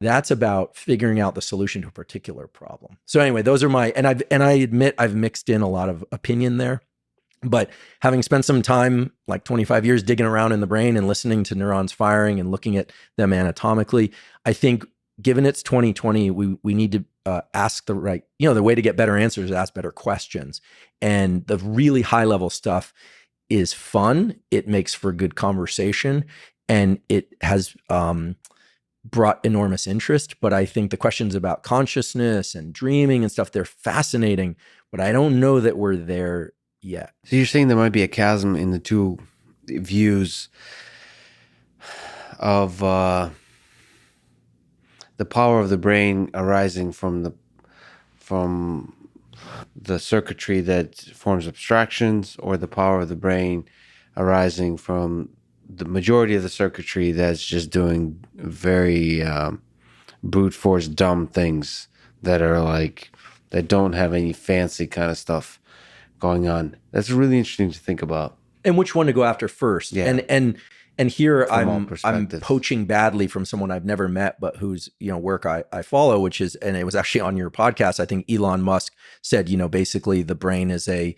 That's about figuring out the solution to a particular problem. So anyway, those are my, and I admit I've mixed in a lot of opinion there, but having spent some time, like 25 years digging around in the brain and listening to neurons firing and looking at them anatomically, I think given it's 2020, we need to ask the right, the way to get better answers is ask better questions. And the really high level stuff is fun. It makes for good conversation, and it has brought enormous interest. But I think the questions about consciousness and dreaming and stuff, they're fascinating, but I don't know that we're there yet. So you're saying there might be a chasm in the two views of the power of the brain arising from the circuitry that forms abstractions, or the power of the brain arising from the majority of the circuitry that's just doing very brute force dumb things that are like, that don't have any fancy kind of stuff going on. That's really interesting to think about. And which one to go after first. Yeah. And here From I'm poaching badly from someone I've never met, but whose work I follow, which is, and it was actually on your podcast, I think Elon Musk said, basically the brain is a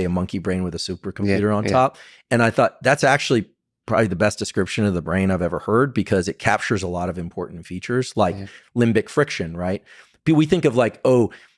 monkey brain with a supercomputer on top. And I thought that's actually probably the best description of the brain I've ever heard, because it captures a lot of important features like limbic friction, right? We think of like,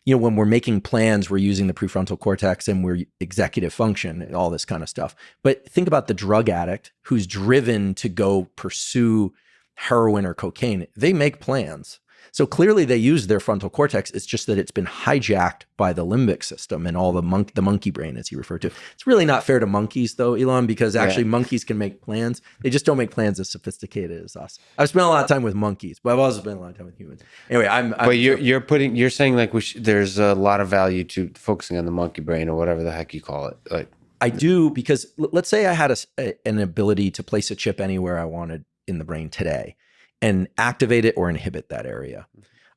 when we're making plans, we're using the prefrontal cortex and we're executive function and all this kind of stuff. But think about the drug addict who's driven to go pursue heroin or cocaine. They make plans. So clearly they use their frontal cortex. It's just that it's been hijacked by the limbic system and all the monkey brain, as you refer to. It's really not fair to monkeys though, Elon, because actually monkeys can make plans. They just don't make plans as sophisticated as us. I've spent a lot of time with monkeys, but I've also spent a lot of time with humans. Anyway, But you're saying like there's a lot of value to focusing on the monkey brain, or whatever the heck you call it. Like I do, because let's say I had an ability to place a chip anywhere I wanted in the brain today, and activate it or inhibit that area.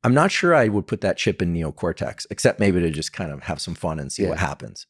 I'm not sure I would put that chip in neocortex, except maybe to just kind of have some fun and see what happens.